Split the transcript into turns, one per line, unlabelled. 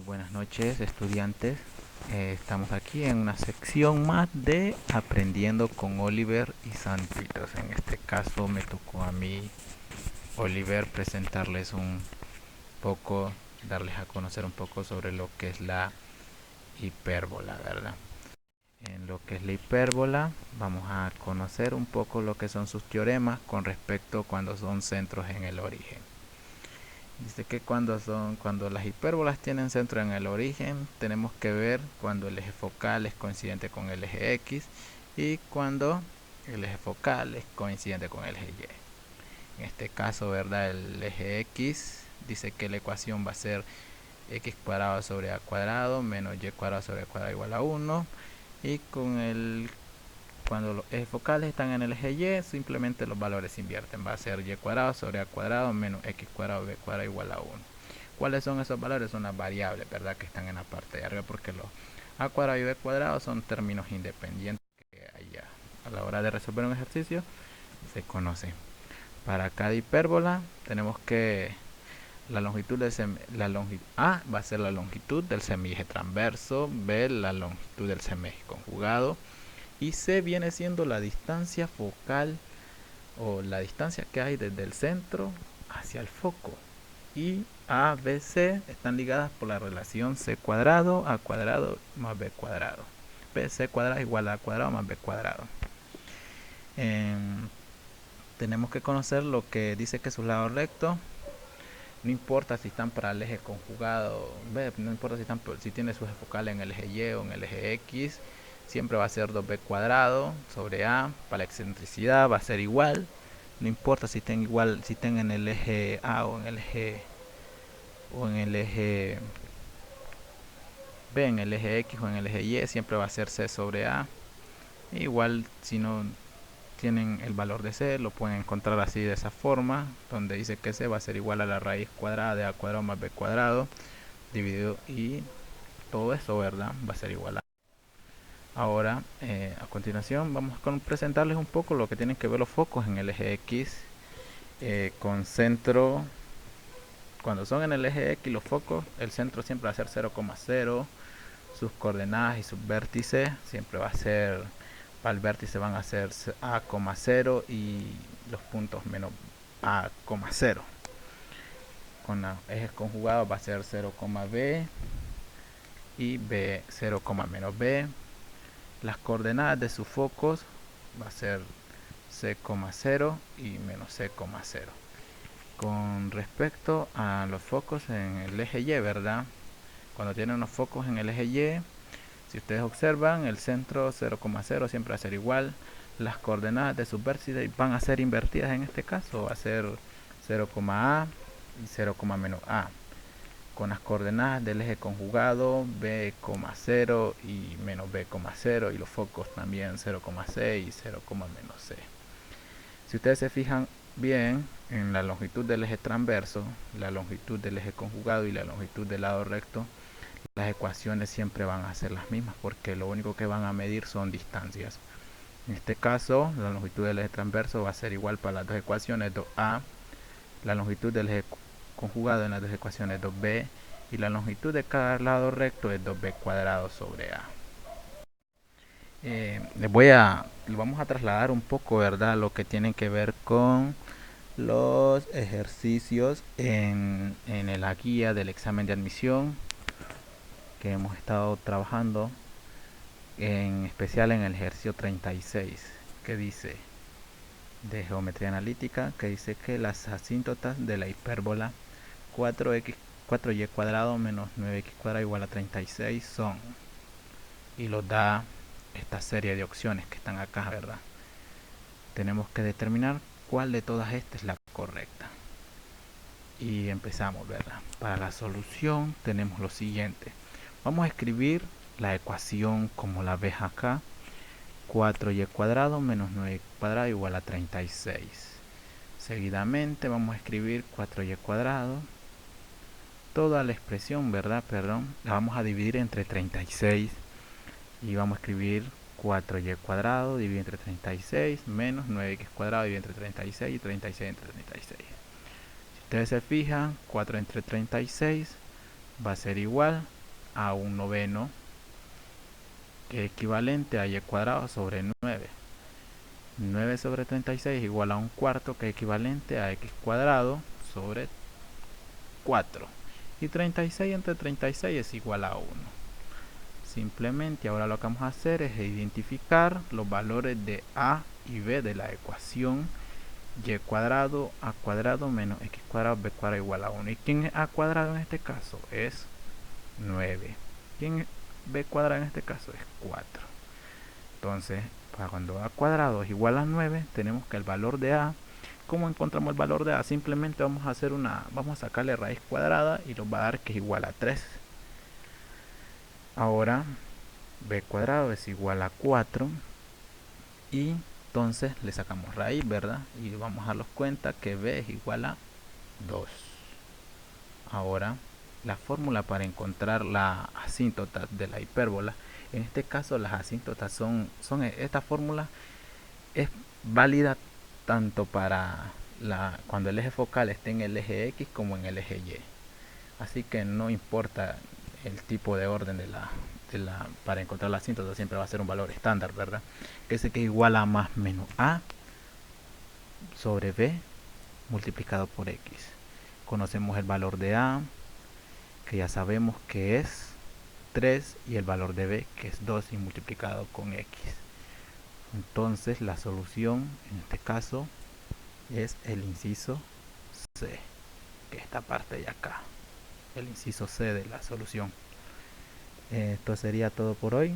Buenas noches, estudiantes. Estamos aquí en una sección más de Aprendiendo con Oliver y Santitos. En este caso me tocó a mí, Oliver, presentarles un poco, darles a conocer un poco sobre lo que es la hipérbola, ¿verdad? En lo que es la hipérbola, vamos a conocer un poco lo que son sus teoremas con respecto cuando son centros en el origen. Dice que cuando las hipérbolas tienen centro en el origen, tenemos que ver cuando el eje focal es coincidente con el eje X y cuando el eje focal es coincidente con el eje Y. En este caso, ¿verdad? El eje X dice que la ecuación va a ser x cuadrado sobre a cuadrado menos y cuadrado sobre a cuadrado igual a 1. Y cuando los ejes focales están en el eje Y, simplemente los valores se invierten. Va a ser y cuadrado sobre a cuadrado menos x cuadrado b cuadrado igual a 1. ¿Cuáles son esos valores? Son las variables, ¿verdad? Que están en la parte de arriba, porque los a cuadrado y b cuadrado son términos independientes que allá, a la hora de resolver un ejercicio, se conocen. Para cada hipérbola tenemos que la longitud del A va a ser la longitud del semieje transverso, B la longitud del semieje conjugado, y C viene siendo la distancia focal o la distancia que hay desde el centro hacia el foco. Y A, B, C están ligadas por la relación C cuadrado, A cuadrado más B cuadrado. C cuadrado igual a A cuadrado más B cuadrado. Tenemos que conocer lo que dice que sus lados rectos, no importa si están para el eje conjugado, no importa si tiene su eje focal en el eje Y o en el eje X, siempre va a ser 2b cuadrado sobre A. Para la excentricidad va a ser igual, no importa si estén en el eje A o en el eje B, en el eje X o en el eje Y, siempre va a ser C sobre A. Igual si no tienen el valor de C, lo pueden encontrar así, de esa forma, donde dice que C va a ser igual a la raíz cuadrada de A cuadrado más B cuadrado dividido, y todo eso, ¿verdad? Va a ser igual a. Ahora, a continuación vamos a presentarles un poco lo que tienen que ver los focos en el eje X, con centro. Cuando son en el eje X los focos, el centro siempre va a ser 0,0, sus coordenadas y sus vértices siempre va a ser, para el vértice van a ser A,0 y los puntos menos A,0. Con los ejes conjugados va a ser 0,b y B 0, menos b. Las coordenadas de sus focos va a ser C,0 y menos C,0. Con respecto a los focos en el eje Y, ¿verdad? Cuando tienen unos focos en el eje Y, si ustedes observan, el centro 0,0 siempre va a ser igual. Las coordenadas de sus vértices van a ser invertidas en este caso, va a ser 0,a y 0, menos a. Con las coordenadas del eje conjugado b,0 y menos b,0, y los focos también 0,c y 0, menos c. Si ustedes se fijan bien en la longitud del eje transverso, la longitud del eje conjugado y la longitud del lado recto, las ecuaciones siempre van a ser las mismas, porque lo único que van a medir son distancias. En este caso, la longitud del eje transverso va a ser igual para las dos ecuaciones, 2a. La longitud del eje conjugado en las dos ecuaciones, 2b. Y la longitud de cada lado recto es 2b cuadrado sobre a. Vamos a trasladar un poco, ¿verdad?, lo que tiene que ver con los ejercicios en la guía del examen de admisión que hemos estado trabajando, en especial en el ejercicio 36, que dice, de geometría analítica, que dice que las asíntotas de la hipérbola 4y cuadrado menos 9x cuadrado igual a 36 son, y los da esta serie de opciones que están acá, ¿verdad? Tenemos que determinar cuál de todas estas es la correcta. Y empezamos, ¿verdad? Para la solución tenemos lo siguiente. Vamos a escribir la ecuación como la ves acá. 4y cuadrado menos 9y cuadrado igual a 36. Seguidamente vamos a escribir 4y cuadrado. Toda la expresión, ¿verdad? Perdón, la vamos a dividir entre 36. Y vamos a escribir 4y cuadrado dividido entre 36 menos 9x cuadrado dividido entre 36 y 36 entre 36. Si ustedes se fijan, 4 entre 36 va a ser igual a un noveno, que es equivalente a y cuadrado sobre 9. 9 sobre 36 igual a un cuarto, que es equivalente a x cuadrado sobre 4. Y 36 entre 36 es igual a 1. Simplemente ahora lo que vamos a hacer es identificar los valores de a y b de la ecuación y cuadrado a cuadrado menos x cuadrado b cuadrado igual a 1. ¿Y quién es a cuadrado en este caso? Es 9. ¿Quién es b cuadrado en este caso? Es 4. Entonces, para cuando a cuadrado es igual a 9, tenemos que el valor de a, ¿cómo encontramos el valor de a? Simplemente vamos a sacarle raíz cuadrada y nos va a dar que es igual a 3. Ahora b cuadrado es igual a 4 y entonces le sacamos raíz, ¿verdad? Y vamos a darnos cuenta que b es igual a 2. Ahora la fórmula para encontrar la asíntota de la hipérbola, en este caso las asíntotas son esta fórmula es válida tanto para cuando el eje focal esté en el eje X como en el eje Y, así que no importa el tipo de orden para encontrar la asíntota, siempre va a ser un valor estándar, ¿verdad? Que es igual a más menos a sobre b multiplicado por x. Conocemos el valor de a, que ya sabemos que es 3, y el valor de b, que es 2 y multiplicado con x. Entonces la solución en este caso es el inciso C, que es esta parte de acá, el inciso C de la solución. Esto sería todo por hoy.